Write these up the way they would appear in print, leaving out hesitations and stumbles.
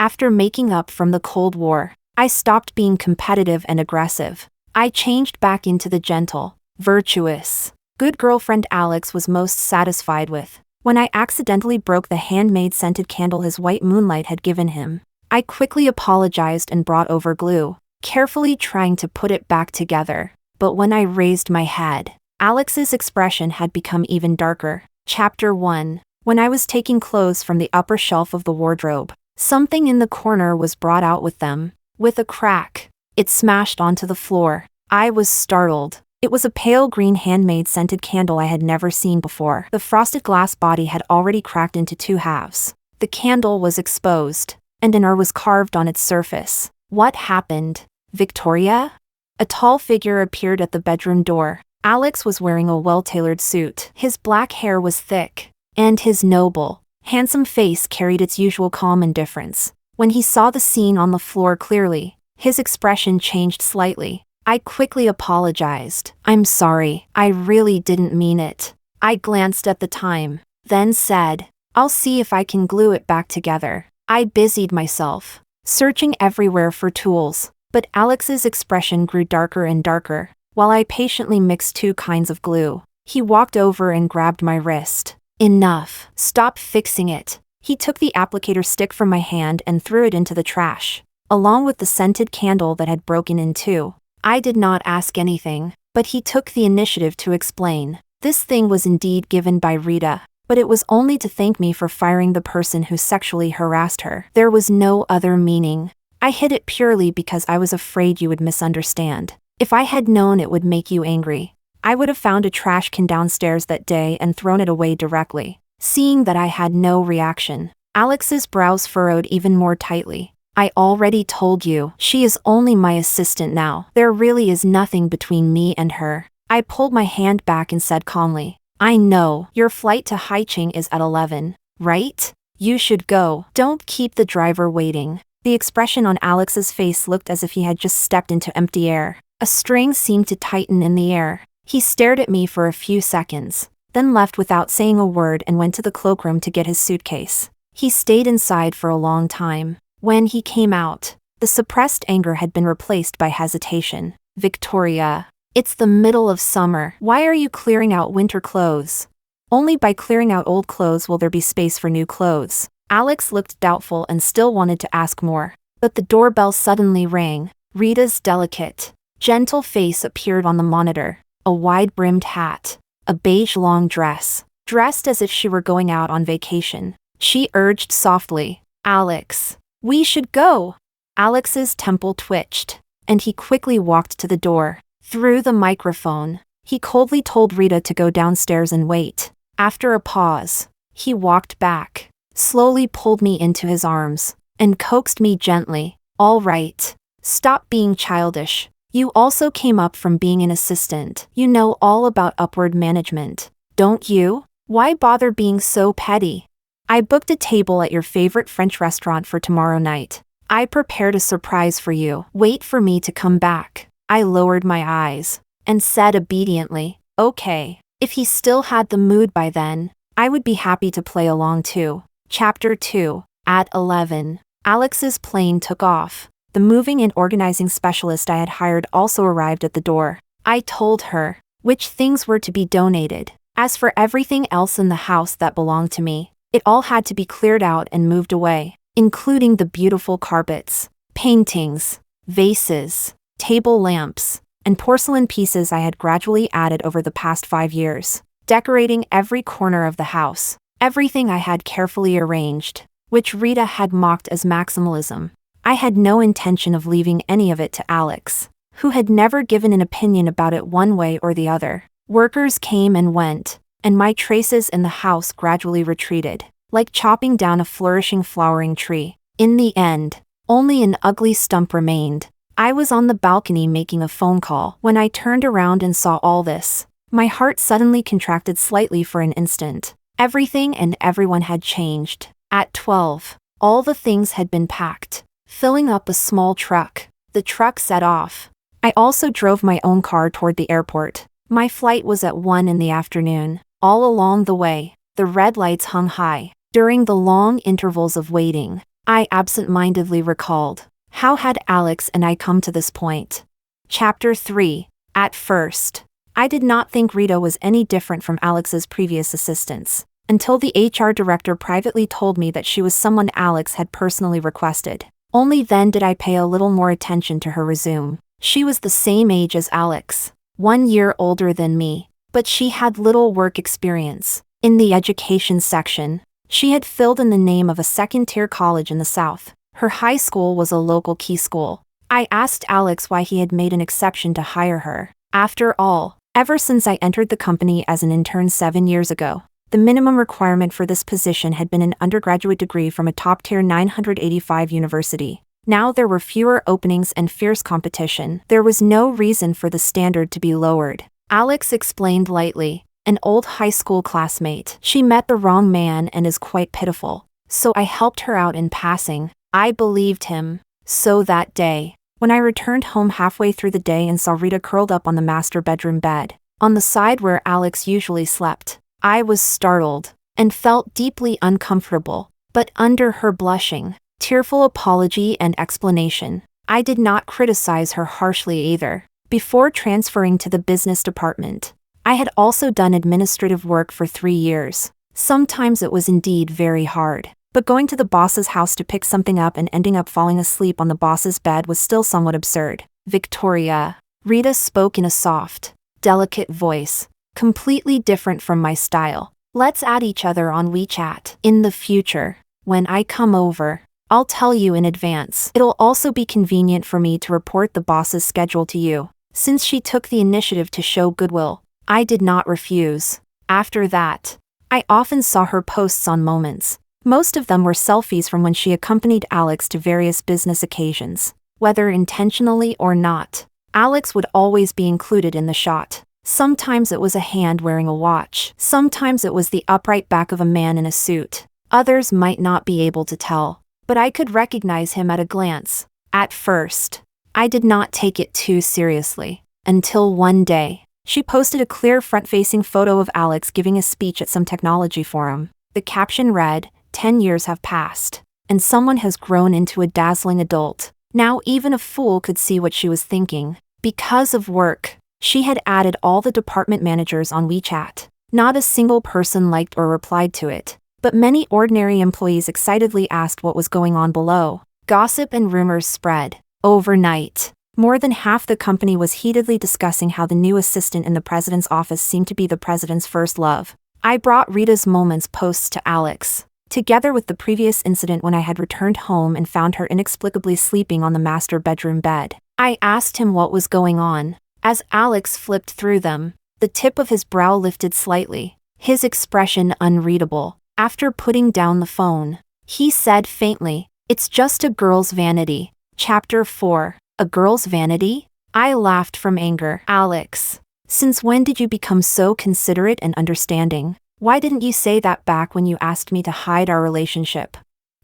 After making up from the Cold War, I stopped being competitive and aggressive. I changed back into the gentle, virtuous, good girlfriend Alex was most satisfied with. When I accidentally broke the handmade scented candle his white moonlight had given him, I quickly apologized and brought over glue, carefully trying to put it back together. But when I raised my head, Alex's expression had become even darker. Chapter 1. When I was taking clothes from the upper shelf of the wardrobe, something in the corner was brought out with them. With a crack, it smashed onto the floor. I was startled. It was a pale green handmade scented candle I had never seen before. The frosted glass body had already cracked into 2 halves. The candle was exposed, and an R was carved on its surface. What happened? Victoria? A tall figure appeared at the bedroom door. Alex was wearing a well-tailored suit. His black hair was thick, and his noble, handsome face carried its usual calm indifference. When he saw the scene on the floor clearly, his expression changed slightly. I quickly apologized. "I'm sorry, I really didn't mean it." I glanced at the time, then said, "I'll see if I can glue it back together." I busied myself, searching everywhere for tools, but Alex's expression grew darker and darker. While I patiently mixed 2 kinds of glue, he walked over and grabbed my wrist. "Enough. Stop fixing it." He took the applicator stick from my hand and threw it into the trash, along with the scented candle that had broken in 2. I did not ask anything, but he took the initiative to explain. This thing was indeed given by Rita, but it was only to thank me for firing the person who sexually harassed her. There was no other meaning. I hid it purely because I was afraid you would misunderstand. If I had known it would make you angry, I would have found a trash can downstairs that day and thrown it away directly. Seeing that I had no reaction, Alex's brows furrowed even more tightly. "I already told you, she is only my assistant now. There really is nothing between me and her." I pulled my hand back and said calmly, "I know, your flight to Haiching is at 11, right? You should go. Don't keep the driver waiting." The expression on Alex's face looked as if he had just stepped into empty air. A string seemed to tighten in the air. He stared at me for a few seconds, then left without saying a word and went to the cloakroom to get his suitcase. He stayed inside for a long time. When he came out, the suppressed anger had been replaced by hesitation. "Victoria, it's the middle of summer. Why are you clearing out winter clothes? Only by clearing out old clothes will there be space for new clothes." Alex looked doubtful and still wanted to ask more, but the doorbell suddenly rang. Rita's delicate, gentle face appeared on the monitor. A wide-brimmed hat, a beige long dress, dressed as if she were going out on vacation. She urged softly, "Alex, we should go." Alex's temple twitched, and he quickly walked to the door. Through the microphone, he coldly told Rita to go downstairs and wait. After a pause, he walked back, slowly pulled me into his arms, and coaxed me gently. "All right. Stop being childish. You also came up from being an assistant. You know all about upward management, don't you? Why bother being so petty? I booked a table at your favorite French restaurant for tomorrow night. I prepared a surprise for you. Wait for me to come back." I lowered my eyes and said obediently, "Okay." If he still had the mood by then, I would be happy to play along too. Chapter 2. At 11, Alex's plane took off. The moving and organizing specialist I had hired also arrived at the door. I told her which things were to be donated. As for everything else in the house that belonged to me, it all had to be cleared out and moved away, including the beautiful carpets, paintings, vases, table lamps, and porcelain pieces I had gradually added over the past 5 years, decorating every corner of the house. Everything I had carefully arranged, which Rita had mocked as maximalism. I had no intention of leaving any of it to Alex, who had never given an opinion about it one way or the other. Workers came and went, and my traces in the house gradually retreated, like chopping down a flourishing flowering tree. In the end, only an ugly stump remained. I was on the balcony making a phone call when I turned around and saw all this. My heart suddenly contracted slightly for an instant. Everything and everyone had changed. At 12, all the things had been packed, filling up a small truck. The truck set off. I also drove my own car toward the airport. My flight was at 1 in the afternoon. All along the way, the red lights hung high. During the long intervals of waiting, I absent-mindedly recalled. How had Alex and I come to this point? Chapter 3. At first, I did not think Rita was any different from Alex's previous assistants, until the HR director privately told me that she was someone Alex had personally requested. Only then did I pay a little more attention to her resume. She was the same age as Alex, 1 year older than me, but she had little work experience. In the education section, she had filled in the name of a second-tier college in the South. Her high school was a local key school. I asked Alex why he had made an exception to hire her. After all, ever since I entered the company as an intern 7 years ago, the minimum requirement for this position had been an undergraduate degree from a top-tier 985 university. Now there were fewer openings and fierce competition. There was no reason for the standard to be lowered. Alex explained lightly. An old high school classmate. She met the wrong man and is quite pitiful. So I helped her out in passing. I believed him. So that day, when I returned home halfway through the day and saw Rita curled up on the master bedroom bed, on the side where Alex usually slept, I was startled and felt deeply uncomfortable. But under her blushing, tearful apology and explanation, I did not criticize her harshly either. Before transferring to the business department, I had also done administrative work for 3 years. Sometimes it was indeed very hard, but going to the boss's house to pick something up and ending up falling asleep on the boss's bed was still somewhat absurd. Victoria, Rita spoke in a soft, delicate voice, completely different from my style. Let's add each other on WeChat. In the future, when I come over, I'll tell you in advance. It'll also be convenient for me to report the boss's schedule to you. Since she took the initiative to show goodwill, I did not refuse. After that, I often saw her posts on Moments. Most of them were selfies from when she accompanied Alex to various business occasions. Whether intentionally or not, Alex would always be included in the shot. Sometimes it was a hand wearing a watch. Sometimes it was the upright back of a man in a suit. Others might not be able to tell, but I could recognize him at a glance. At first, I did not take it too seriously, until one day, she posted a clear front-facing photo of Alex giving a speech at some technology forum. The caption read, 10 years have passed, and someone has grown into a dazzling adult. Now even a fool could see what she was thinking. Because of work, she had added all the department managers on WeChat. Not a single person liked or replied to it, but many ordinary employees excitedly asked what was going on below. Gossip and rumors spread. Overnight, more than half the company was heatedly discussing how the new assistant in the president's office seemed to be the president's first love. I brought Rita's Moments posts to Alex, together with the previous incident when I had returned home and found her inexplicably sleeping on the master bedroom bed. I asked him what was going on. As Alex flipped through them, the tip of his brow lifted slightly, his expression unreadable. After putting down the phone, he said faintly, "It's just a girl's vanity." Chapter 4. A girl's vanity? I laughed from anger. Alex, since when did you become so considerate and understanding? Why didn't you say that back when you asked me to hide our relationship?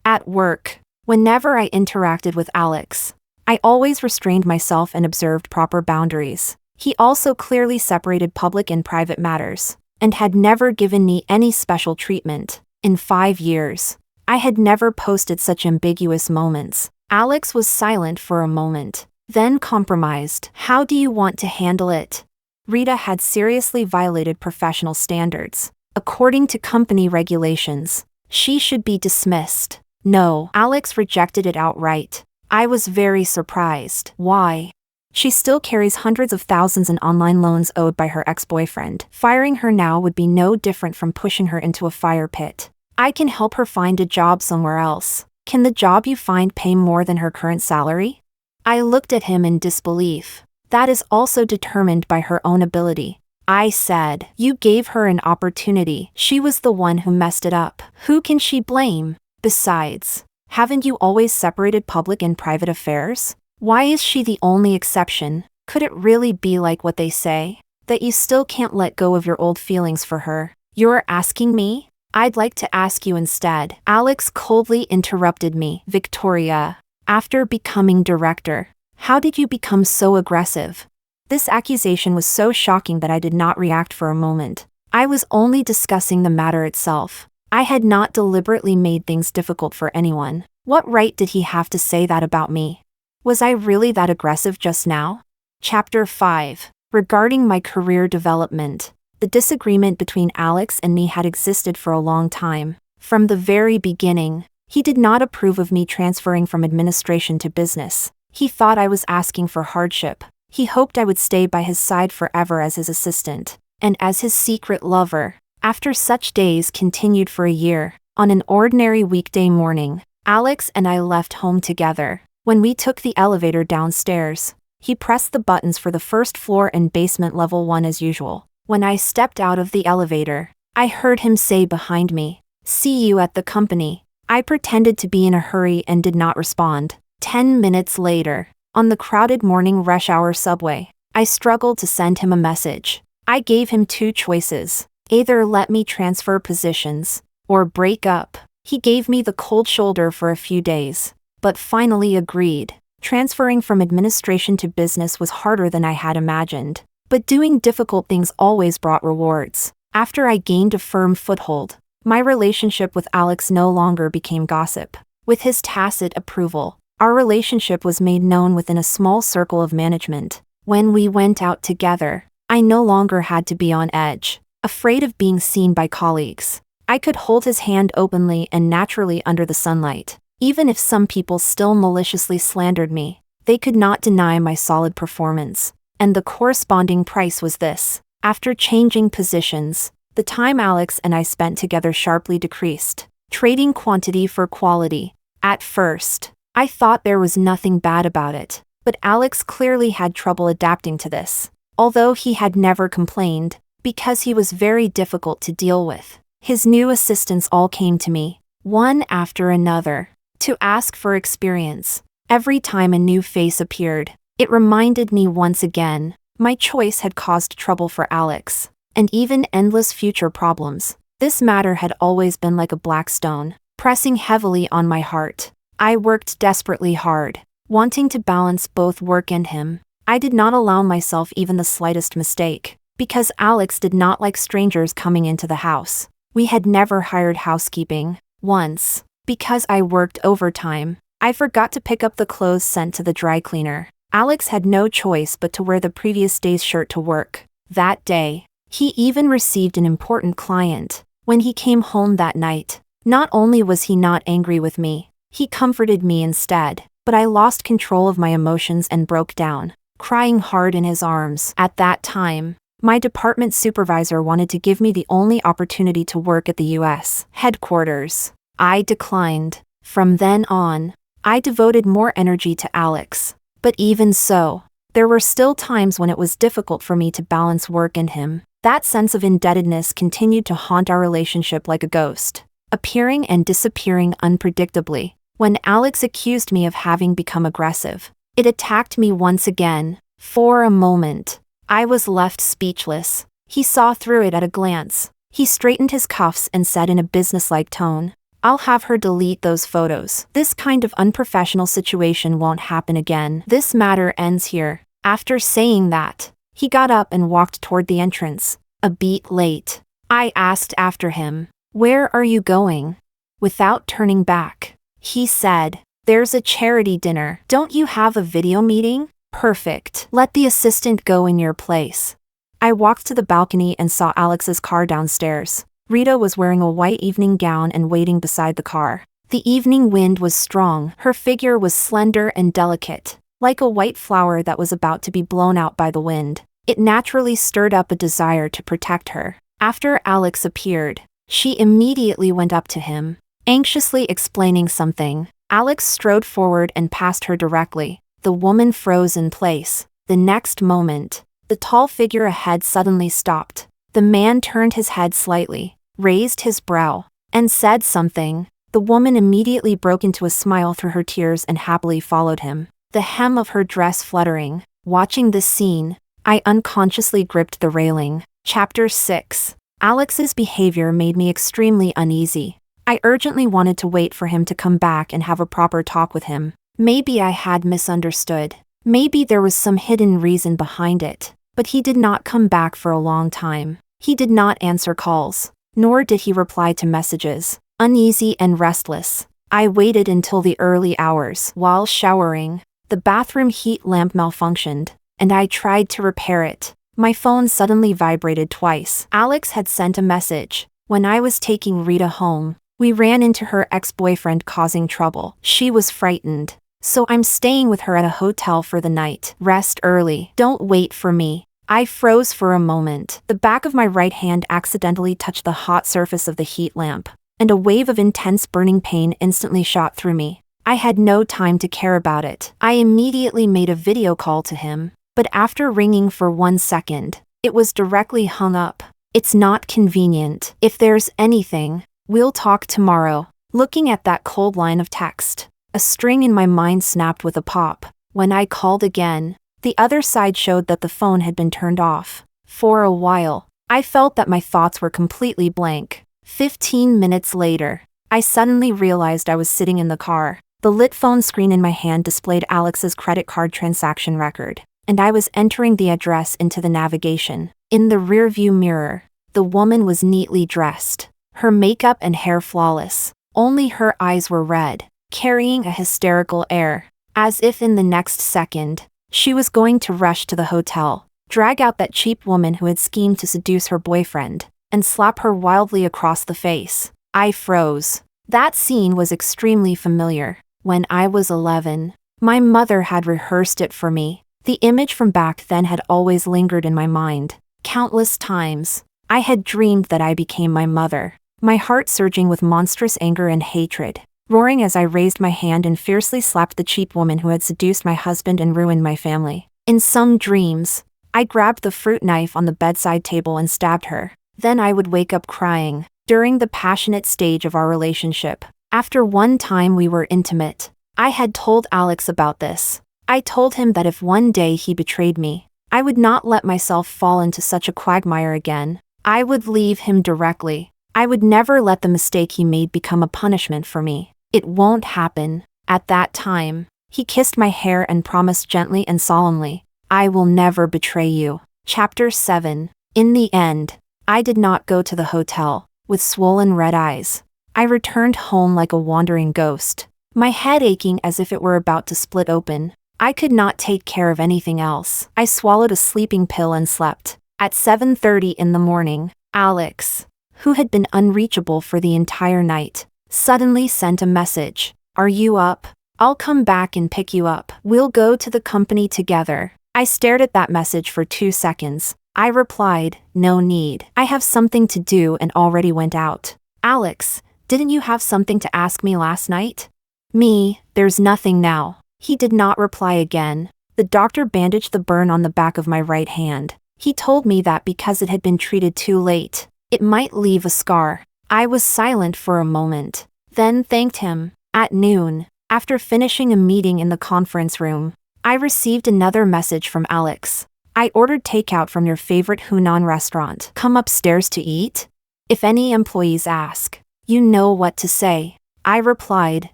At work, whenever I interacted with Alex, I always restrained myself and observed proper boundaries. He also clearly separated public and private matters, and had never given me any special treatment. In 5 years, I had never posted such ambiguous moments. Alex was silent for a moment, then compromised. How do you want to handle it? Rita had seriously violated professional standards. According to company regulations, she should be dismissed. No, Alex rejected it outright. I was very surprised. Why? She still carries hundreds of thousands in online loans owed by her ex-boyfriend. Firing her now would be no different from pushing her into a fire pit. I can help her find a job somewhere else. Can the job you find pay more than her current salary? I looked at him in disbelief. That is also determined by her own ability. I said, you gave her an opportunity. She was the one who messed it up. Who can she blame? Besides, haven't you always separated public and private affairs? Why is she the only exception? Could it really be like what they say, that you still can't let go of your old feelings for her? You're asking me? I'd like to ask you instead. Alex coldly interrupted me. Victoria, after becoming director, how did you become so aggressive? This accusation was so shocking that I did not react for a moment. I was only discussing the matter itself. I had not deliberately made things difficult for anyone. What right did he have to say that about me? Was I really that aggressive just now? Chapter 5. Regarding my career development. The disagreement between Alex and me had existed for a long time. From the very beginning, he did not approve of me transferring from administration to business. He thought I was asking for hardship. He hoped I would stay by his side forever as his assistant, and as his secret lover. After such days continued for a year, on an ordinary weekday morning, Alex and I left home together. When we took the elevator downstairs, he pressed the buttons for the first floor and basement level 1 as usual. When I stepped out of the elevator, I heard him say behind me, "See you at the company." I pretended to be in a hurry and did not respond. 10 minutes later, on the crowded morning rush hour subway, I struggled to send him a message. I gave him 2 choices: either let me transfer positions, or break up. He gave me the cold shoulder for a few days, but finally agreed. Transferring from administration to business was harder than I had imagined, but doing difficult things always brought rewards. After I gained a firm foothold, my relationship with Alex no longer became gossip. With his tacit approval, our relationship was made known within a small circle of management. When we went out together, I no longer had to be on edge, afraid of being seen by colleagues. I could hold his hand openly and naturally under the sunlight. Even if some people still maliciously slandered me, they could not deny my solid performance. And the corresponding price was this. After changing positions, the time Alex and I spent together sharply decreased, trading quantity for quality. At first, I thought there was nothing bad about it, but Alex clearly had trouble adapting to this, although he had never complained, because he was very difficult to deal with. His new assistants all came to me, one after another, to ask for experience. Every time a new face appeared, it reminded me once again, my choice had caused trouble for Alex, and even endless future problems. This matter had always been like a black stone, pressing heavily on my heart. I worked desperately hard, wanting to balance both work and him. I did not allow myself even the slightest mistake, because Alex did not like strangers coming into the house. We had never hired housekeeping. Once, because I worked overtime, I forgot to pick up the clothes sent to the dry cleaner. Alex had no choice but to wear the previous day's shirt to work. That day, he even received an important client. When he came home that night, not only was he not angry with me, he comforted me instead, but I lost control of my emotions and broke down, crying hard in his arms. At that time, my department supervisor wanted to give me the only opportunity to work at the U.S. headquarters. I declined. From then on, I devoted more energy to Alex. But even so, there were still times when it was difficult for me to balance work and him. That sense of indebtedness continued to haunt our relationship like a ghost, appearing and disappearing unpredictably. When Alex accused me of having become aggressive, it attacked me once again. For a moment, I was left speechless. He saw through it at a glance. He straightened his cuffs and said in a businesslike tone, "I'll have her delete those photos. This kind of unprofessional situation won't happen again. This matter ends here." After saying that, he got up and walked toward the entrance. A beat late, I asked after him, "Where are you going?" Without turning back, he said, "There's a charity dinner. Don't you have a video meeting? Perfect. Let the assistant go in your place." I walked to the balcony and saw Alex's car downstairs. Rita was wearing a white evening gown and waiting beside the car. The evening wind was strong. Her figure was slender and delicate, like a white flower that was about to be blown out by the wind. It naturally stirred up a desire to protect her. After Alex appeared, she immediately went up to him, anxiously explaining something. Alex strode forward and passed her directly. The woman froze in place. The next moment, the tall figure ahead suddenly stopped. The man turned his head slightly, raised his brow, and said something. The woman immediately broke into a smile through her tears and happily followed him, the hem of her dress fluttering. Watching this scene, I unconsciously gripped the railing. Chapter 6. Alex's behavior made me extremely uneasy. I urgently wanted to wait for him to come back and have a proper talk with him. Maybe I had misunderstood. Maybe there was some hidden reason behind it. But he did not come back for a long time. He did not answer calls, nor did he reply to messages. Uneasy and restless, I waited until the early hours. While showering, the bathroom heat lamp malfunctioned, and I tried to repair it. My phone suddenly vibrated twice. Alex had sent a message. When I was taking Rita home, we ran into her ex-boyfriend causing trouble. She was frightened, so I'm staying with her at a hotel for the night. Rest early. Don't wait for me. I froze for a moment. The back of my right hand accidentally touched the hot surface of the heat lamp, and a wave of intense burning pain instantly shot through me. I had no time to care about it. I immediately made a video call to him, but after ringing for 1 second, it was directly hung up. It's not convenient. If there's anything, we'll talk tomorrow. Looking at that cold line of text, a string in my mind snapped with a pop. When I called again, the other side showed that the phone had been turned off. For a while, I felt that my thoughts were completely blank. 15 minutes later, I suddenly realized I was sitting in the car. The lit phone screen in my hand displayed Alex's credit card transaction record, and I was entering the address into the navigation. In the rearview mirror, the woman was neatly dressed, her makeup and hair flawless. Only her eyes were red, carrying a hysterical air, as if in the next second, she was going to rush to the hotel, drag out that cheap woman who had schemed to seduce her boyfriend, and slap her wildly across the face. I froze. That scene was extremely familiar. When I was 11, my mother had rehearsed it for me. The image from back then had always lingered in my mind. Countless times, I had dreamed that I became my mother, my heart surging with monstrous anger and hatred, roaring as I raised my hand and fiercely slapped the cheap woman who had seduced my husband and ruined my family. In some dreams, I grabbed the fruit knife on the bedside table and stabbed her. Then I would wake up crying. During the passionate stage of our relationship, after one time we were intimate, I had told Alex about this. I told him that if one day he betrayed me, I would not let myself fall into such a quagmire again. I would leave him directly. I would never let the mistake he made become a punishment for me. It won't happen. At that time, he kissed my hair and promised gently and solemnly, I will never betray you. Chapter 7. In the end, I did not go to the hotel. With swollen red eyes, I returned home like a wandering ghost, my head aching as if it were about to split open. I could not take care of anything else. I swallowed a sleeping pill and slept. At 7:30 in the morning, Alex, who had been unreachable for the entire night, suddenly sent a message. Are you up? I'll come back and pick you up. We'll go to the company together. I stared at that message for 2 seconds. I replied, no need. I have something to do and already went out. Alex, didn't you have something to ask me last night? Me, there's nothing now. He did not reply again. The doctor bandaged the burn on the back of my right hand. He told me that because it had been treated too late, it might leave a scar. I was silent for a moment, then thanked him. At noon, after finishing a meeting in the conference room, I received another message from Alex. I ordered takeout from your favorite Hunan restaurant. Come upstairs to eat? If any employees ask, you know what to say. I replied,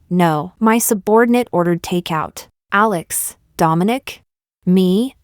no. My subordinate ordered takeout. Alex, Dominic? Me,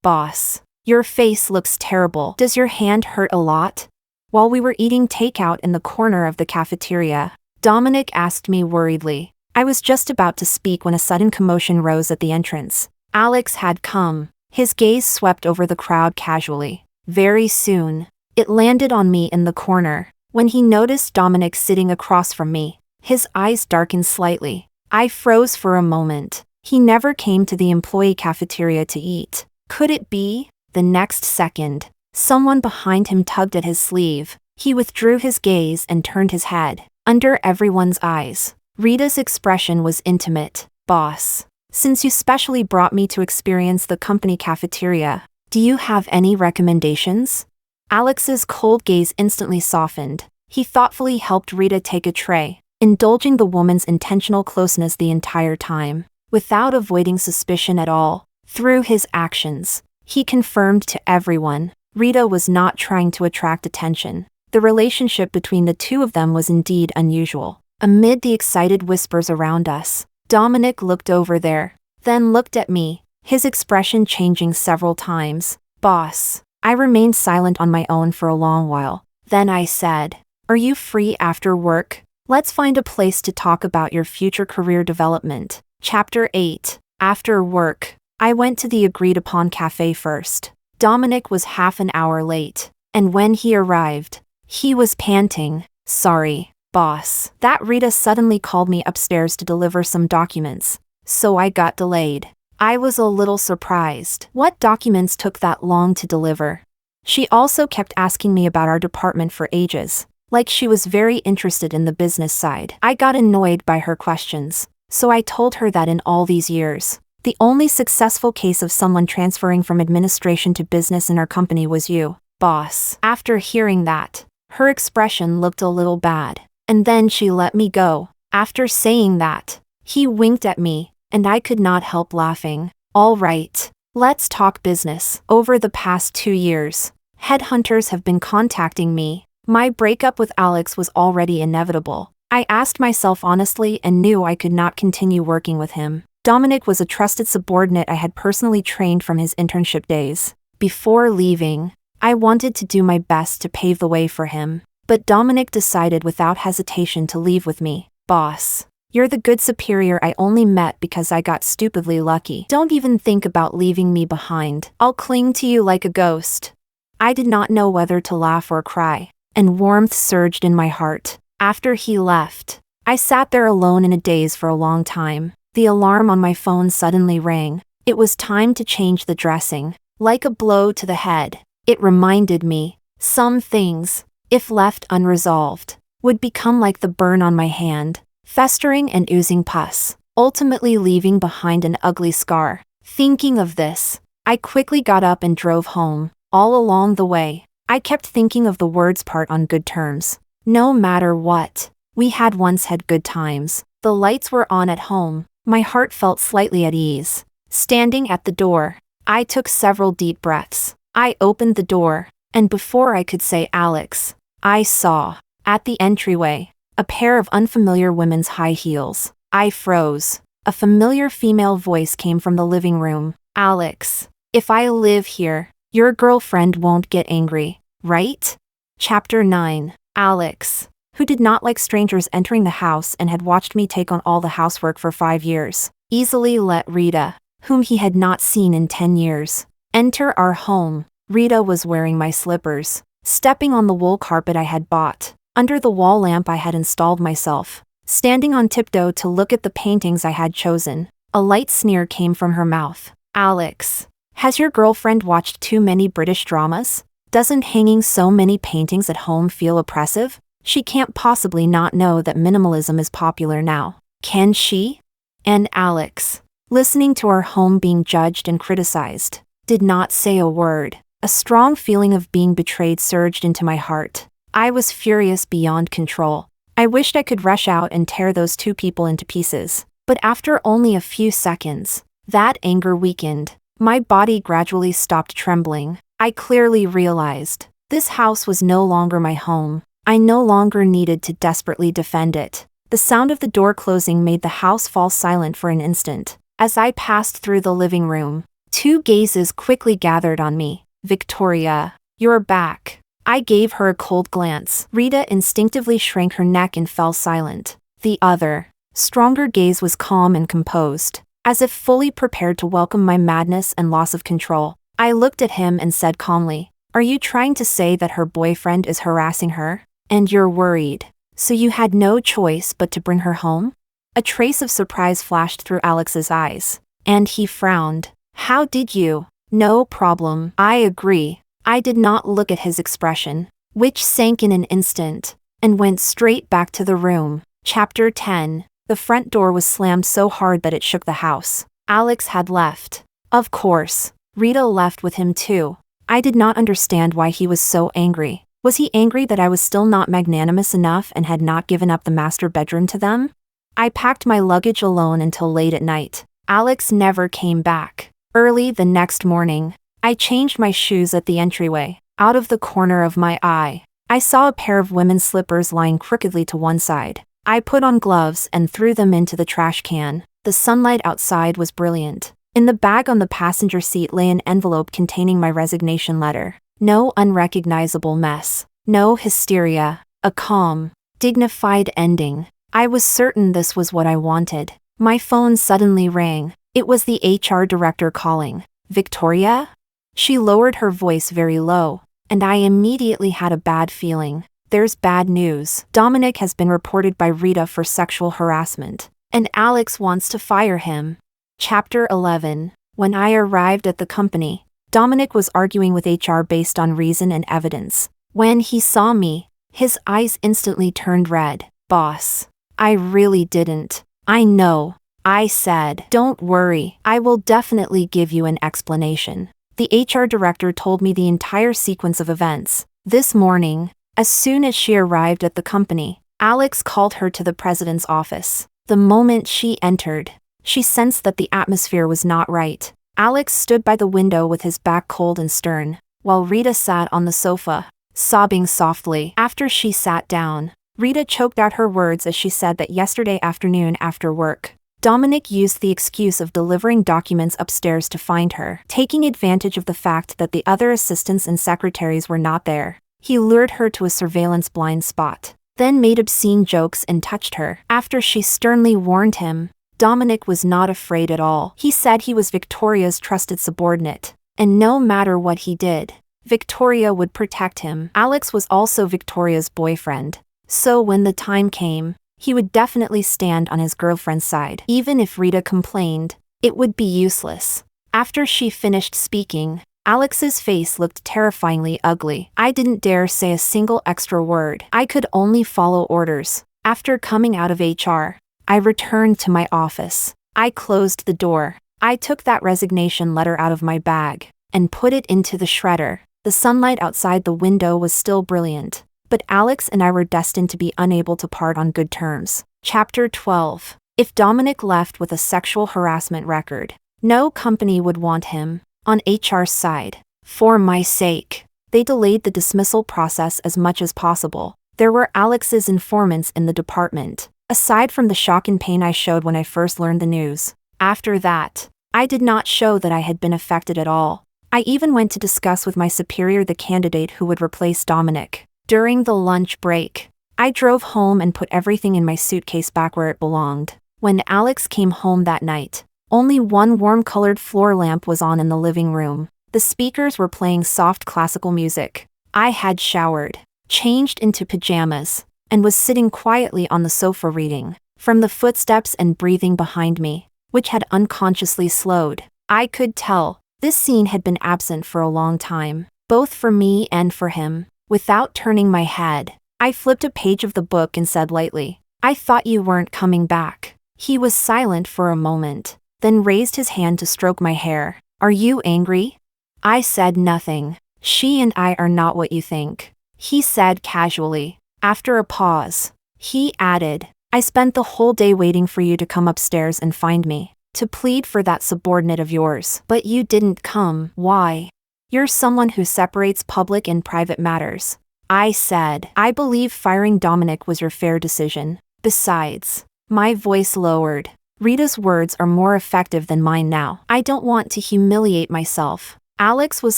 boss. Your face looks terrible. Does your hand hurt a lot? While we were eating takeout in the corner of the cafeteria, Dominic asked me worriedly. I was just about to speak when a sudden commotion rose at the entrance. Alex had come. His gaze swept over the crowd casually. Very soon, it landed on me in the corner. When he noticed Dominic sitting across from me, his eyes darkened slightly. I froze for a moment. He never came to the employee cafeteria to eat. Could it be? The next second, someone behind him tugged at his sleeve. He withdrew his gaze and turned his head. Under everyone's eyes, Rita's expression was intimate. Boss, since you specially brought me to experience the company cafeteria, do you have any recommendations? Alex's cold gaze instantly softened. He thoughtfully helped Rita take a tray, indulging the woman's intentional closeness the entire time, without avoiding suspicion at all. Through his actions, he confirmed to everyone, Rita was not trying to attract attention. The relationship between the two of them was indeed unusual. Amid the excited whispers around us, Dominic looked over there, then looked at me, his expression changing several times. Boss. I remained silent on my own for a long while. Then I said, are you free after work? Let's find a place to talk about your future career development. Chapter 8. After work, I went to the agreed-upon cafe first. Dominic was half an hour late, and when he arrived, he was panting. "Sorry, boss. That Rita suddenly called me upstairs to deliver some documents, so I got delayed." I was a little surprised. What documents took that long to deliver? She also kept asking me about our department for ages, like she was very interested in the business side. I got annoyed by her questions, so I told her that in all these years, the only successful case of someone transferring from administration to business in our company was you, boss. After hearing that, her expression looked a little bad, and then she let me go. After saying that, he winked at me, and I could not help laughing. "All right, let's talk business." Over the past 2 years, headhunters have been contacting me. My breakup with Alex was already inevitable. I asked myself honestly and knew I could not continue working with him. Dominic was a trusted subordinate I had personally trained from his internship days. Before leaving, I wanted to do my best to pave the way for him. But Dominic decided without hesitation to leave with me. "Boss, you're the good superior I only met because I got stupidly lucky. Don't even think about leaving me behind. I'll cling to you like a ghost." I did not know whether to laugh or cry, and warmth surged in my heart. After he left, I sat there alone in a daze for a long time. The alarm on my phone suddenly rang. It was time to change the dressing. Like a blow to the head, it reminded me, some things, if left unresolved, would become like the burn on my hand, festering and oozing pus, ultimately leaving behind an ugly scar. Thinking of this, I quickly got up and drove home. All along the way, I kept thinking of the words part on good terms. No matter what, we had once had good times. The lights were on at home. My heart felt slightly at ease. Standing at the door, I took several deep breaths. I opened the door, and before I could say Alex, I saw, at the entryway, a pair of unfamiliar women's high heels. I froze. A familiar female voice came from the living room. "Alex, if I live here, your girlfriend won't get angry, right?" Chapter 9. Alex, who did not like strangers entering the house and had watched me take on all the housework for 5 years, easily let Rita, whom he had not seen in 10 years, enter our home. Rita was wearing my slippers, stepping on the wool carpet I had bought, under the wall lamp I had installed myself, standing on tiptoe to look at the paintings I had chosen. A light sneer came from her mouth. "Alex, has your girlfriend watched too many British dramas? Doesn't hanging so many paintings at home feel oppressive? She can't possibly not know that minimalism is popular now, can she?" And Alex, listening to our home being judged and criticized, did not say a word. A strong feeling of being betrayed surged into my heart. I was furious beyond control. I wished I could rush out and tear those two people into pieces. But after only a few seconds, that anger weakened. My body gradually stopped trembling. I clearly realized, this house was no longer my home. I no longer needed to desperately defend it. The sound of the door closing made the house fall silent for an instant. As I passed through the living room, 2 gazes quickly gathered on me. "Victoria, you're back." I gave her a cold glance. Rita instinctively shrank her neck and fell silent. The other, stronger gaze was calm and composed, as if fully prepared to welcome my madness and loss of control. I looked at him and said calmly, "Are you trying to say that her boyfriend is harassing her? And you're worried, so you had no choice but to bring her home?" A trace of surprise flashed through Alex's eyes, and he frowned. "How did you?" "No problem." I agree. I did not look at his expression, which sank in an instant, and went straight back to the room. Chapter 10. The front door was slammed so hard that it shook the house. Alex had left. Of course, Rita left with him too. I did not understand why he was so angry. Was he angry that I was still not magnanimous enough and had not given up the master bedroom to them? I packed my luggage alone until late at night. Alex never came back. Early the next morning, I changed my shoes at the entryway. Out of the corner of my eye, I saw a pair of women's slippers lying crookedly to one side. I put on gloves and threw them into the trash can. The sunlight outside was brilliant. In the bag on the passenger seat lay an envelope containing my resignation letter. No unrecognizable mess. No hysteria. A calm, Dignified ending. I was certain this was what I wanted. My phone suddenly rang. It was the HR director calling. Victoria? She lowered her voice very low, and I immediately had a bad feeling. There's bad news. Dominic has been reported by Rita for sexual harassment, and Alex wants to fire him. Chapter 11. When I arrived at the company, Dominic was arguing with HR based on reason and evidence. When he saw me, his eyes instantly turned red. Boss, I really didn't. I know. I said, don't worry, I will definitely give you an explanation. The HR director told me the entire sequence of events. This morning, as soon as she arrived at the company, Alex called her to the president's office. The moment she entered, she sensed that the atmosphere was not right. Alex stood by the window with his back cold and stern, while Rita sat on the sofa, sobbing softly. After she sat down, Rita choked out her words as she said that yesterday afternoon after work, Dominic used the excuse of delivering documents upstairs to find her. Taking advantage of the fact that the other assistants and secretaries were not there, he lured her to a surveillance blind spot, then made obscene jokes and touched her. After she sternly warned him, Dominic was not afraid at all. He said he was Victoria's trusted subordinate, and no matter what he did, Victoria would protect him. Alex was also Victoria's boyfriend, so when the time came, he would definitely stand on his girlfriend's side. Even if Rita complained, it would be useless. After she finished speaking, Alex's face looked terrifyingly ugly. I didn't dare say a single extra word. I could only follow orders. After coming out of HR, I returned to my office. I closed the door. I took that resignation letter out of my bag and put it into the shredder. The sunlight outside the window was still brilliant, but Alex and I were destined to be unable to part on good terms. Chapter 12. If Dominic left with a sexual harassment record, no company would want him. On HR's side, for my sake, they delayed the dismissal process as much as possible. There were Alex's informants in the department, aside from the shock and pain I showed when I first learned the news. After that, I did not show that I had been affected at all. I even went to discuss with my superior the candidate who would replace Dominic. During the lunch break, I drove home and put everything in my suitcase back where it belonged. When Alex came home that night, only one warm-colored floor lamp was on in the living room. The speakers were playing soft classical music. I had showered, changed into pajamas, and was sitting quietly on the sofa reading. From the footsteps and breathing behind me, which had unconsciously slowed, I could tell this scene had been absent for a long time, both for me and for him. Without turning my head, I flipped a page of the book and said lightly, I thought you weren't coming back. He was silent for a moment, then raised his hand to stroke my hair. Are you angry? I said nothing. She and I are not what you think, he said casually. After a pause, he added, I spent the whole day waiting for you to come upstairs and find me, to plead for that subordinate of yours. But you didn't come. Why? You're someone who separates public and private matters. I said, I believe firing Dominic was your fair decision. Besides, my voice lowered. Rita's words are more effective than mine now. I don't want to humiliate myself. Alex was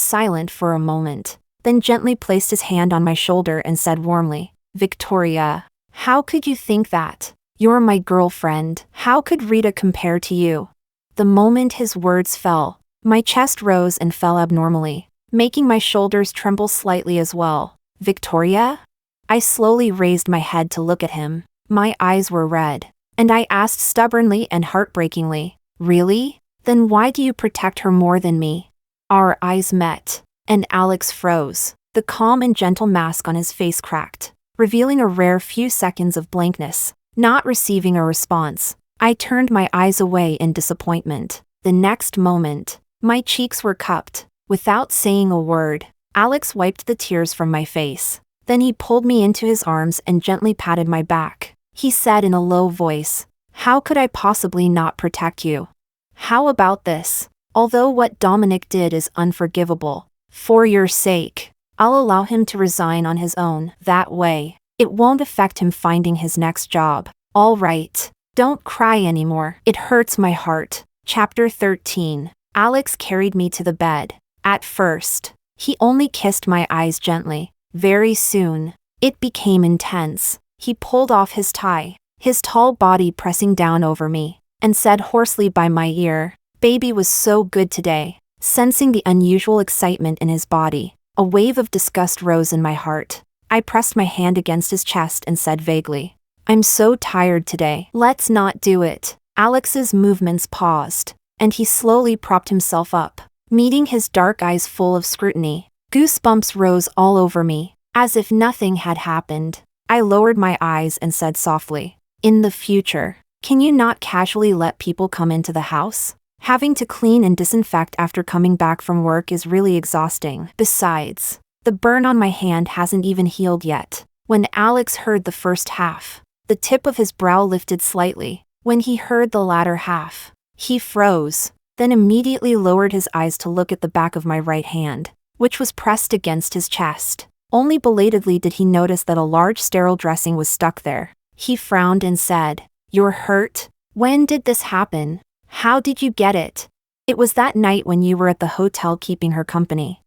silent for a moment, then gently placed his hand on my shoulder and said warmly, Victoria, how could you think that? You're my girlfriend. How could Rita compare to you? The moment his words fell, my chest rose and fell abnormally, making my shoulders tremble slightly as well. Victoria? I slowly raised my head to look at him. My eyes were red, and I asked stubbornly and heartbreakingly, really? Then why do you protect her more than me? Our eyes met, and Alex froze. The calm and gentle mask on his face cracked, revealing a rare few seconds of blankness. Not receiving a response, I turned my eyes away in disappointment. The next moment, my cheeks were cupped. Without saying a word, Alex wiped the tears from my face. Then he pulled me into his arms and gently patted my back. He said in a low voice, how could I possibly not protect you? How about this? Although what Dominic did is unforgivable, for your sake, I'll allow him to resign on his own. That way, it won't affect him finding his next job. All right, don't cry anymore. It hurts my heart. Chapter 13. Alex carried me to the bed. At first, he only kissed my eyes gently. Very soon, it became intense. He pulled off his tie, his tall body pressing down over me, and said hoarsely by my ear, "Baby was so good today." Sensing the unusual excitement in his body, a wave of disgust rose in my heart. I pressed my hand against his chest and said vaguely, "I'm so tired today. Let's not do it." Alex's movements paused, and he slowly propped himself up, meeting his dark eyes full of scrutiny. Goosebumps rose all over me, as if nothing had happened. I lowered my eyes and said softly, "In the future, can you not casually let people come into the house? Having to clean and disinfect after coming back from work is really exhausting. Besides, the burn on my hand hasn't even healed yet." When Alex heard the first half, the tip of his brow lifted slightly. When he heard the latter half, he froze, then immediately lowered his eyes to look at the back of my right hand, which was pressed against his chest. Only belatedly did he notice that a large sterile dressing was stuck there. He frowned and said, "You're hurt? When did this happen? How did you get it?" "It was that night when you were at the hotel keeping her company."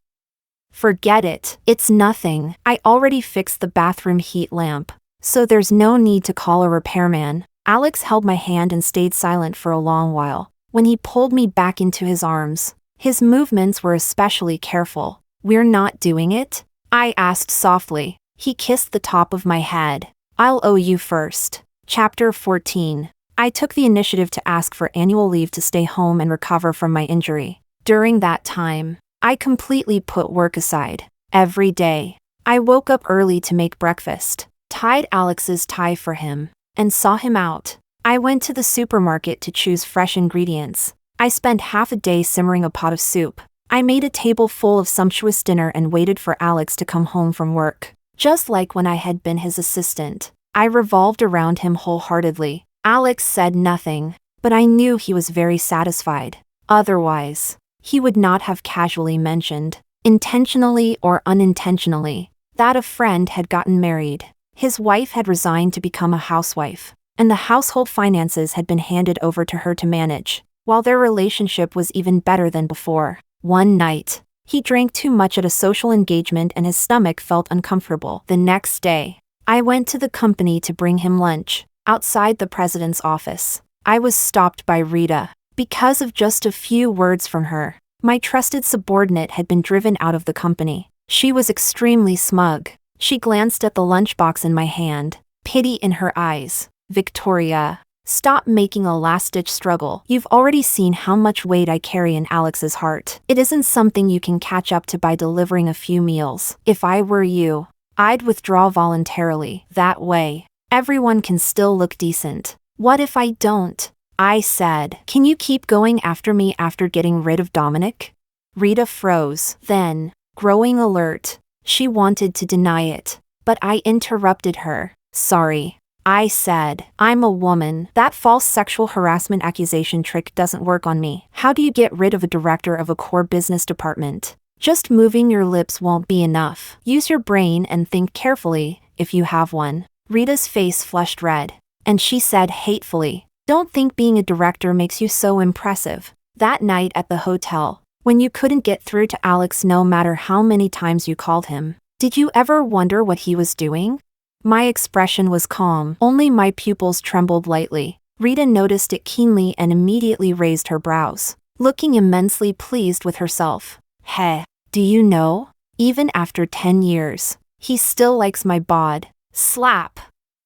"Forget it. It's nothing. I already fixed the bathroom heat lamp, so there's no need to call a repairman." Alex held my hand and stayed silent for a long while. When he pulled me back into his arms, his movements were especially careful. "We're not doing it?" I asked softly. He kissed the top of my head. "I'll owe you first." Chapter 14. I took the initiative to ask for annual leave to stay home and recover from my injury. During that time, I completely put work aside. Every day, I woke up early to make breakfast, tied Alex's tie for him, and saw him out. I went to the supermarket to choose fresh ingredients. I spent half a day simmering a pot of soup. I made a table full of sumptuous dinner and waited for Alex to come home from work. Just like when I had been his assistant, I revolved around him wholeheartedly. Alex said nothing, but I knew he was very satisfied. Otherwise, he would not have casually mentioned, intentionally or unintentionally, that a friend had gotten married. His wife had resigned to become a housewife, and the household finances had been handed over to her to manage, while their relationship was even better than before. One night, he drank too much at a social engagement and his stomach felt uncomfortable. The next day, I went to the company to bring him lunch. Outside the president's office, I was stopped by Rita. Because of just a few words from her, my trusted subordinate had been driven out of the company. She was extremely smug. She glanced at the lunchbox in my hand, pity in her eyes. "Victoria, stop making a last-ditch struggle. You've already seen how much weight I carry in Alex's heart. It isn't something you can catch up to by delivering a few meals. If I were you, I'd withdraw voluntarily. That way, everyone can still look decent." "What if I don't?" I said. "Can you keep going after me after getting rid of Dominic?" Rita froze. Then, growing alert, she wanted to deny it, but I interrupted her. "Sorry," I said. "I'm a woman. That false sexual harassment accusation trick doesn't work on me. How do you get rid of a director of a core business department? Just moving your lips won't be enough. Use your brain and think carefully, if you have one." Rita's face flushed red, and she said hatefully, "Don't think being a director makes you so impressive." That night at the hotel, when you couldn't get through to Alex no matter how many times you called him, did you ever wonder what he was doing? My expression was calm, only my pupils trembled lightly. Rita noticed it keenly and immediately raised her brows, looking immensely pleased with herself. "Hey, do you know? Even after 10 years, he still likes my bod." Slap!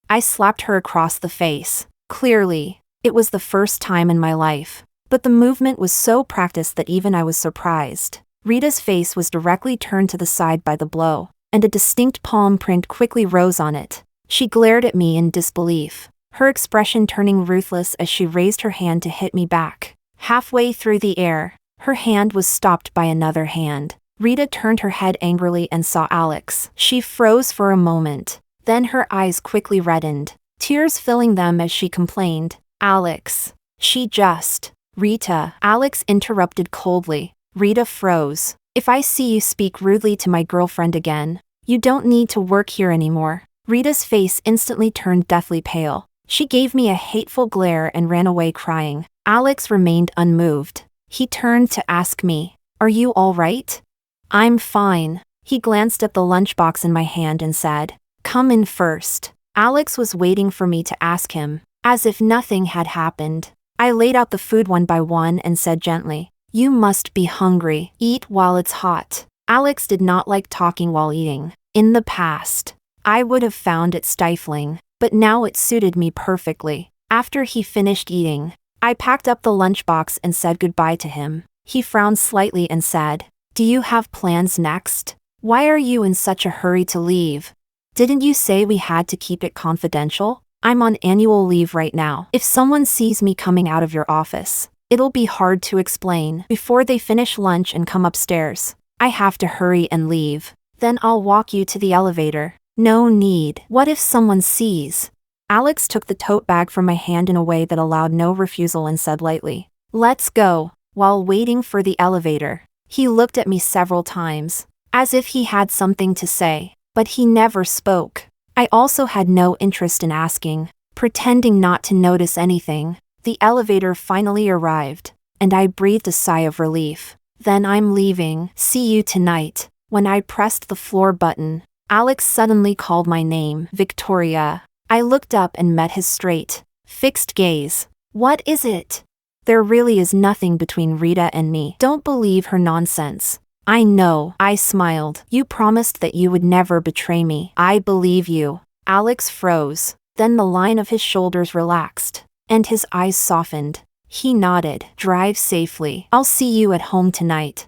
I slapped her across the face. Clearly, it was the first time in my life, but the movement was so practiced that even I was surprised. Rita's face was directly turned to the side by the blow, and a distinct palm print quickly rose on it. She glared at me in disbelief, her expression turning ruthless as she raised her hand to hit me back. Halfway through the air, her hand was stopped by another hand. Rita turned her head angrily and saw Alex. She froze for a moment. Then her eyes quickly reddened, tears filling them as she complained, "Alex, she just..." "Rita," Alex interrupted coldly. Rita froze. "If I see you speak rudely to my girlfriend again, you don't need to work here anymore." Rita's face instantly turned deathly pale. She gave me a hateful glare and ran away crying. Alex remained unmoved. He turned to ask me, "Are you all right?" "I'm fine." He glanced at the lunchbox in my hand and said, "Come in first." Alex was waiting for me to ask him, as if nothing had happened. I laid out the food one by one and said gently, "You must be hungry. Eat while it's hot." Alex did not like talking while eating. In the past, I would have found it stifling, but now it suited me perfectly. After he finished eating, I packed up the lunchbox and said goodbye to him. He frowned slightly and said, "Do you have plans next? Why are you in such a hurry to leave? Didn't you say we had to keep it confidential? I'm on annual leave right now. If someone sees me coming out of your office, it'll be hard to explain." Before they finish lunch and come upstairs, I have to hurry and leave. Then I'll walk you to the elevator. No need. What if someone sees? Alex took the tote bag from my hand in a way that allowed no refusal and said lightly, "Let's go." While waiting for the elevator, he looked at me several times, as if he had something to say, but he never spoke. I also had no interest in asking, pretending not to notice anything. The elevator finally arrived, and I breathed a sigh of relief. "Then I'm leaving. See you tonight." When I pressed the floor button, Alex suddenly called my name, Victoria. I looked up and met his straight, fixed gaze. "What is it?" "There really is nothing between Rita and me. Don't believe her nonsense." "I know," I smiled. "You promised that you would never betray me." "I believe you." Alex froze. Then the line of his shoulders relaxed, and his eyes softened. He nodded. "Drive safely. I'll see you at home tonight."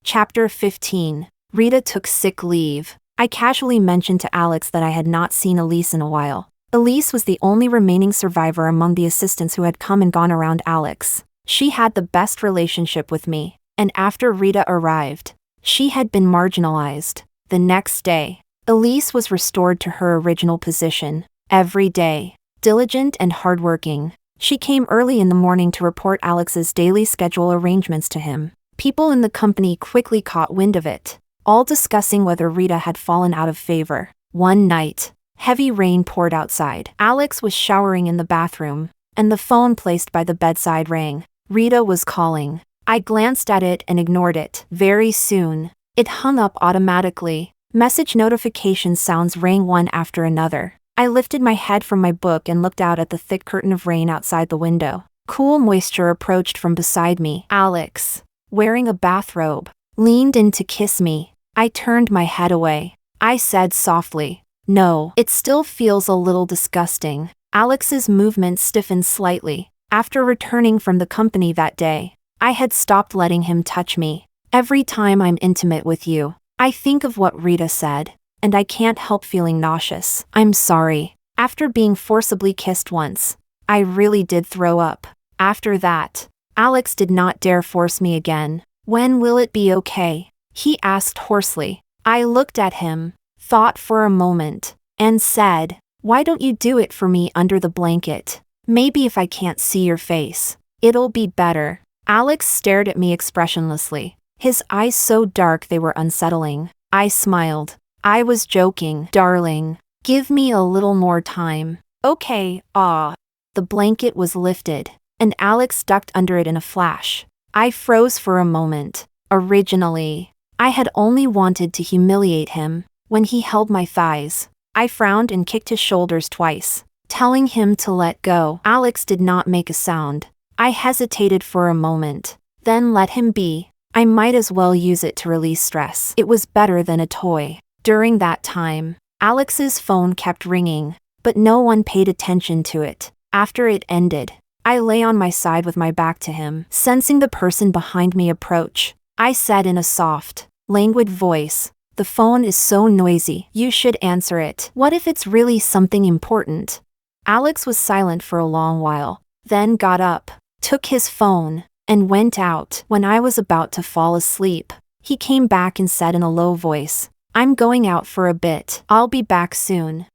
Chapter 15. Rita took sick leave. I casually mentioned to Alex that I had not seen Elise in a while. Elise was the only remaining survivor among the assistants who had come and gone around Alex. She had the best relationship with me, and after Rita arrived, she had been marginalized. The next day, Elise was restored to her original position. Every day, diligent and hardworking, she came early in the morning to report Alex's daily schedule arrangements to him. People in the company quickly caught wind of it, all discussing whether Rita had fallen out of favor. One night, heavy rain poured outside. Alex was showering in the bathroom, and the phone placed by the bedside rang. Rita was calling. I glanced at it and ignored it. Very soon, it hung up automatically. Message notification sounds rang one after another. I lifted my head from my book and looked out at the thick curtain of rain outside the window. Cool moisture approached from beside me. Alex, wearing a bathrobe, leaned in to kiss me. I turned my head away. I said softly, "No, it still feels a little disgusting." Alex's movement stiffened slightly. After returning from the company that day, I had stopped letting him touch me. "Every time I'm intimate with you, I think of what Rita said, and I can't help feeling nauseous. I'm sorry." After being forcibly kissed once, I really did throw up. After that, Alex did not dare force me again. "When will it be okay?" he asked hoarsely. I looked at him, thought for a moment, and said, "Why don't you do it for me under the blanket? Maybe if I can't see your face, it'll be better." Alex stared at me expressionlessly, his eyes so dark they were unsettling. I smiled. "I was joking, darling. Give me a little more time." "Okay, ah." The blanket was lifted, and Alex ducked under it in a flash. I froze for a moment. Originally, I had only wanted to humiliate him. When he held my thighs, I frowned and kicked his shoulders twice, telling him to let go. Alex did not make a sound. I hesitated for a moment, then let him be. I might as well use it to release stress. It was better than a toy. During that time, Alex's phone kept ringing, but no one paid attention to it. After it ended, I lay on my side with my back to him, sensing the person behind me approach. I said in a soft, languid voice, "The phone is so noisy. You should answer it. What if it's really something important?" Alex was silent for a long while, then got up, took his phone, and went out. When I was about to fall asleep, he came back and said in a low voice, "I'm going out for a bit. I'll be back soon."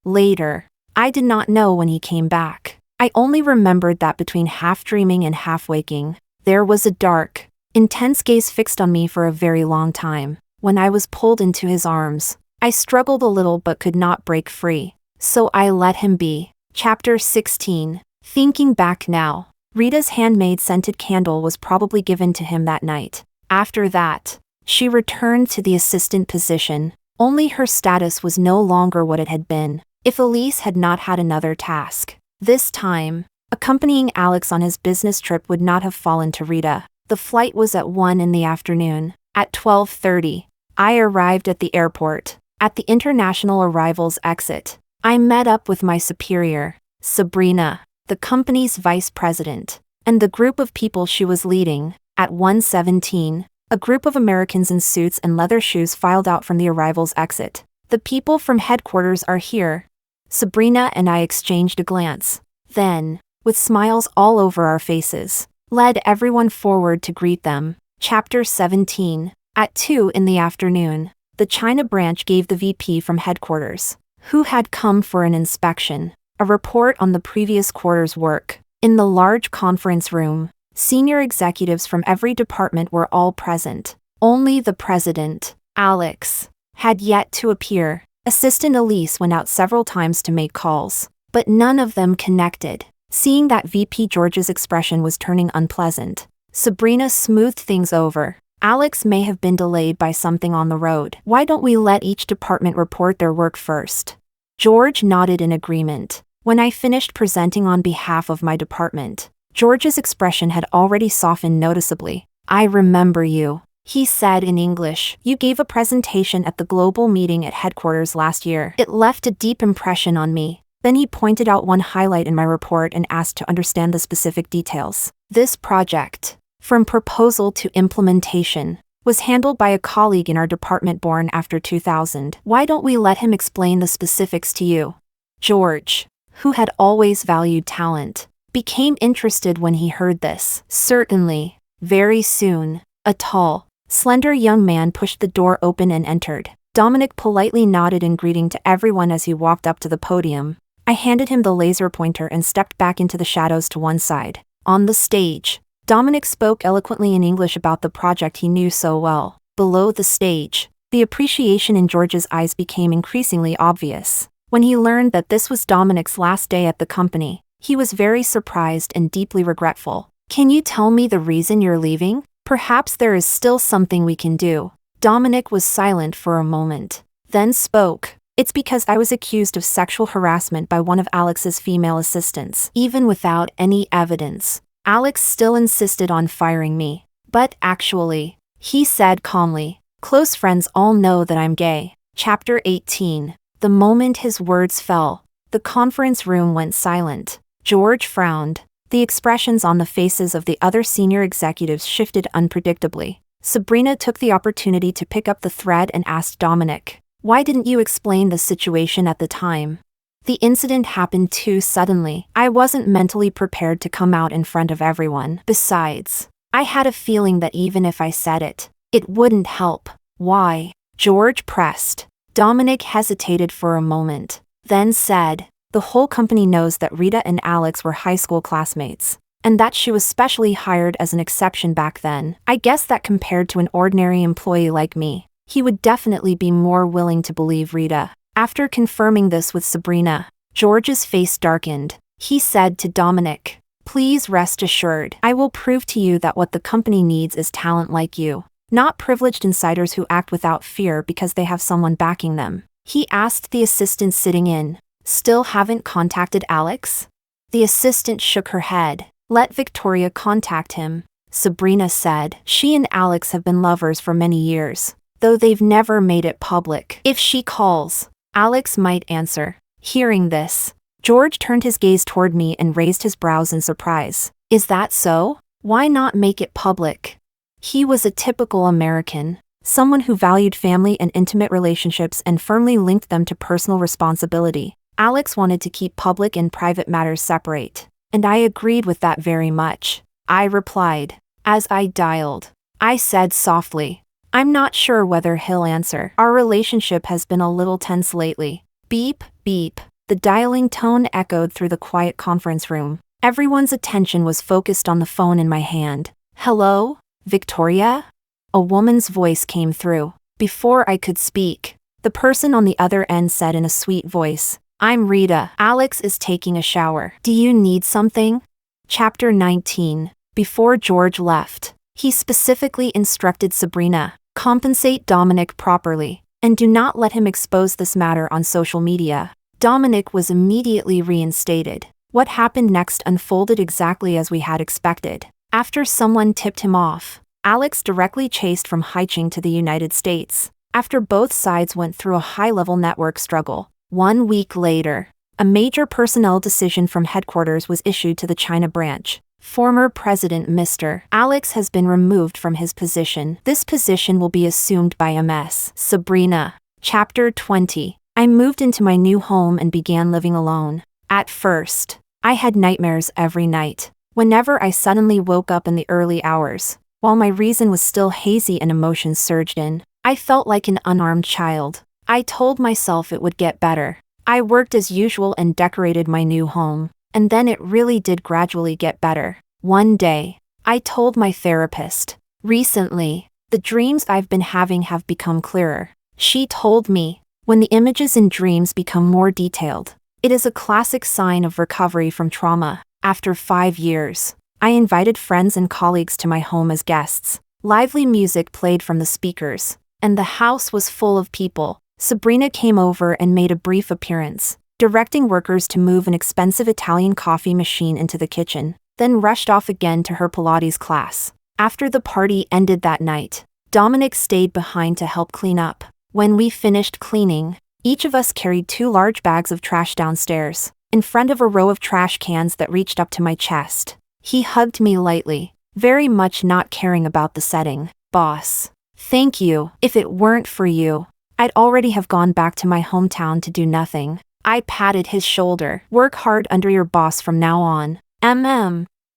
Later. I did not know when he came back. I only remembered that between half dreaming and half waking, there was a dark, intense gaze fixed on me for a very long time. When I was pulled into his arms, I struggled a little but could not break free, so I let him be. Chapter 16. Thinking back now, Rita's handmade scented candle was probably given to him that night. After that, she returned to the assistant position. Only her status was no longer what it had been. If Elise had not had another task, this time, accompanying Alex on his business trip would not have fallen to Rita. The flight was at 1 in the afternoon. At 12:30, I arrived at the airport. At the international arrivals exit, I met up with my superior, Sabrina, the company's vice president, and the group of people she was leading. At 1:17, a group of Americans in suits and leather shoes filed out from the arrivals exit. The people from headquarters are here. Sabrina and I exchanged a glance. Then, with smiles all over our faces, led everyone forward to greet them. Chapter 17. At 2 in the afternoon, the China branch gave the VP from headquarters, who had come for an inspection, a report on the previous quarter's work. In the large conference room, senior executives from every department were all present. Only the president, Alex, had yet to appear. Assistant Elise went out several times to make calls, but none of them connected. Seeing that VP George's expression was turning unpleasant, Sabrina smoothed things over. Alex may have been delayed by something on the road. Why don't we let each department report their work first? George nodded in agreement. When I finished presenting on behalf of my department, George's expression had already softened noticeably. I remember you, he said in English. You gave a presentation at the global meeting at headquarters last year. It left a deep impression on me. Then he pointed out one highlight in my report and asked to understand the specific details. This project, from proposal to implementation, was handled by a colleague in our department born after 2000. Why don't we let him explain the specifics to you? George, who had always valued talent, became interested when he heard this. Certainly. Very soon, a tall, slender young man pushed the door open and entered. Dominic politely nodded in greeting to everyone as he walked up to the podium. I handed him the laser pointer and stepped back into the shadows to one side. On the stage, Dominic spoke eloquently in English about the project he knew so well. Below the stage, the appreciation in George's eyes became increasingly obvious. When he learned that this was Dominic's last day at the company, he was very surprised and deeply regretful. Can you tell me the reason you're leaving? Perhaps there is still something we can do. Dominic was silent for a moment, then spoke. It's because I was accused of sexual harassment by one of Alex's female assistants. Even without any evidence, Alex still insisted on firing me. But actually, he said calmly, close friends all know that I'm gay. Chapter 18. The moment his words fell, the conference room went silent. George frowned. The expressions on the faces of the other senior executives shifted unpredictably. Sabrina took the opportunity to pick up the thread and asked Dominic, why didn't you explain the situation at the time? The incident happened too suddenly. I wasn't mentally prepared to come out in front of everyone. Besides, I had a feeling that even if I said it, it wouldn't help. Why? George pressed. Dominic hesitated for a moment, then said, the whole company knows that Rita and Alex were high school classmates, and that she was specially hired as an exception back then. I guess that compared to an ordinary employee like me, he would definitely be more willing to believe Rita. After confirming this with Sabrina, George's face darkened. He said to Dominic, please rest assured, I will prove to you that what the company needs is talent like you, not privileged insiders who act without fear because they have someone backing them. He asked the assistant sitting in, still haven't contacted Alex? The assistant shook her head. Let Victoria contact him, Sabrina said. She and Alex have been lovers for many years, though they've never made it public. If she calls, Alex might answer. Hearing this, George turned his gaze toward me and raised his brows in surprise. Is that so? Why not make it public? He was a typical American, someone who valued family and intimate relationships and firmly linked them to personal responsibility. Alex wanted to keep public and private matters separate, and I agreed with that very much. I replied. As I dialed, I said softly, I'm not sure whether he'll answer. Our relationship has been a little tense lately. Beep, beep. The dialing tone echoed through the quiet conference room. Everyone's attention was focused on the phone in my hand. Hello, Victoria? A woman's voice came through. Before I could speak, the person on the other end said in a sweet voice, I'm Rita. Alex is taking a shower. Do you need something? Chapter 19. Before George left, he specifically instructed Sabrina, compensate Dominic properly. and do not let him expose this matter on social media. Dominic was immediately reinstated. What happened next unfolded exactly as we had expected. After someone tipped him off, Alex directly chased from Haicheng to the United States. After both sides went through a high-level network struggle, 1 week later, a major personnel decision from headquarters was issued to the China branch. Former President Mr. Alex has been removed from his position. This position will be assumed by Ms. Sabrina. Chapter 20. I moved into my new home and began living alone. At first, I had nightmares every night. Whenever I suddenly woke up in the early hours, while my reason was still hazy and emotions surged in, I felt like an unarmed child. I told myself it would get better. I worked as usual and decorated my new home. And then it really did gradually get better. One day, I told my therapist, recently, the dreams I've been having have become clearer. She told me, when the images in dreams become more detailed, it is a classic sign of recovery from trauma. After 5 years, I invited friends and colleagues to my home as guests. Lively music played from the speakers, and the house was full of people. Sabrina came over and made a brief appearance, directing workers to move an expensive Italian coffee machine into the kitchen, then rushed off again to her Pilates class. After the party ended that night, Dominic stayed behind to help clean up. When we finished cleaning, each of us carried 2 large bags of trash downstairs, in front of a row of trash cans that reached up to my chest. He hugged me lightly, very much not caring about the setting. Boss. Thank you. If it weren't for you, I'd already have gone back to my hometown to do nothing. I patted his shoulder. Work hard under your boss from now on.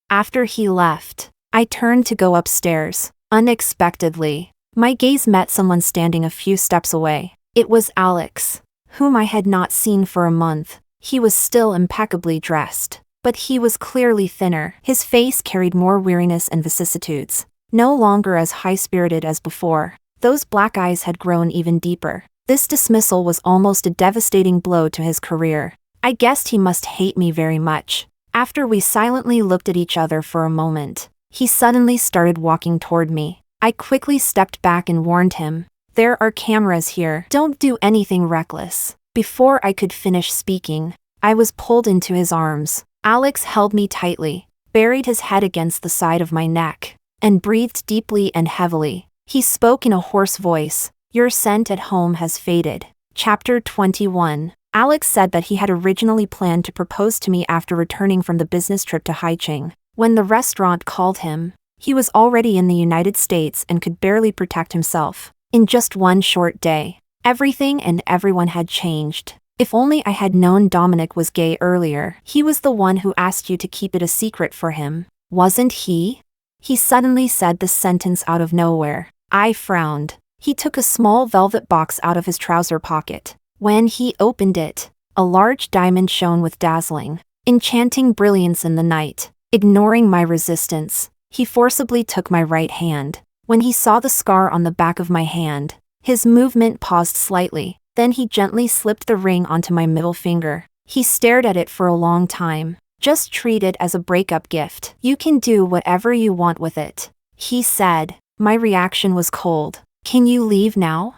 After he left, I turned to go upstairs. Unexpectedly, my gaze met someone standing a few steps away. It was Alex, whom I had not seen for a month. He was still impeccably dressed, but he was clearly thinner. His face carried more weariness and vicissitudes. No longer as high-spirited as before, those black eyes had grown even deeper. This dismissal was almost a devastating blow to his career. I guessed he must hate me very much. After we silently looked at each other for a moment, he suddenly started walking toward me. I quickly stepped back and warned him, "There are cameras here. Don't do anything reckless." Before I could finish speaking, I was pulled into his arms. Alex held me tightly, buried his head against the side of my neck, and breathed deeply and heavily. He spoke in a hoarse voice. "Your scent at home has faded." Chapter 21. Alex said that he had originally planned to propose to me after returning from the business trip to Haicheng. When the restaurant called him, he was already in the United States and could barely protect himself. In just one short day, everything and everyone had changed. If only I had known Dominic was gay earlier. He was the one who asked you to keep it a secret for him, wasn't he? He suddenly said this sentence out of nowhere. I frowned. He took a small velvet box out of his trouser pocket. When he opened it, a large diamond shone with dazzling, enchanting brilliance in the night. Ignoring my resistance, he forcibly took my right hand. When he saw the scar on the back of my hand, his movement paused slightly. Then he gently slipped the ring onto my middle finger. He stared at it for a long time. "Just treat it as a breakup gift. You can do whatever you want with it," he said. My reaction was cold. "Can you leave now?"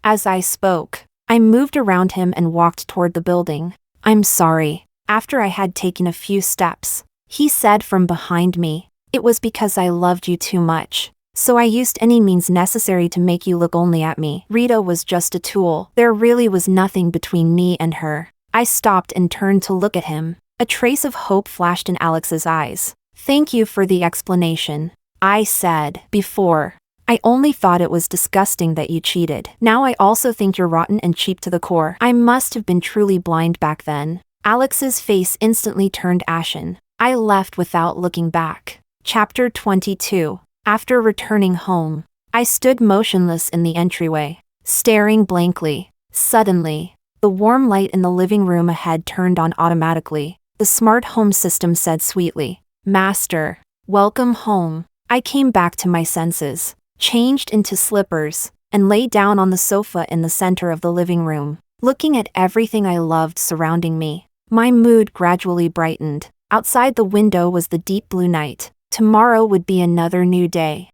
As I spoke, I moved around him and walked toward the building. "I'm sorry." After I had taken a few steps, he said from behind me, "It was because I loved you too much. So I used any means necessary to make you look only at me. Rita was just a tool. There really was nothing between me and her." I stopped and turned to look at him. A trace of hope flashed in Alex's eyes. "Thank you for the explanation," I said. "Before, I only thought it was disgusting that you cheated. Now I also think you're rotten and cheap to the core. I must have been truly blind back then." Alex's face instantly turned ashen. I left without looking back. Chapter 22. After returning home, I stood motionless in the entryway, staring blankly. Suddenly, the warm light in the living room ahead turned on automatically. The smart home system said sweetly, "Master, welcome home." I came back to my senses, changed into slippers, and lay down on the sofa in the center of the living room, looking at everything I loved surrounding me. My mood gradually brightened. Outside the window was the deep blue night. Tomorrow would be another new day.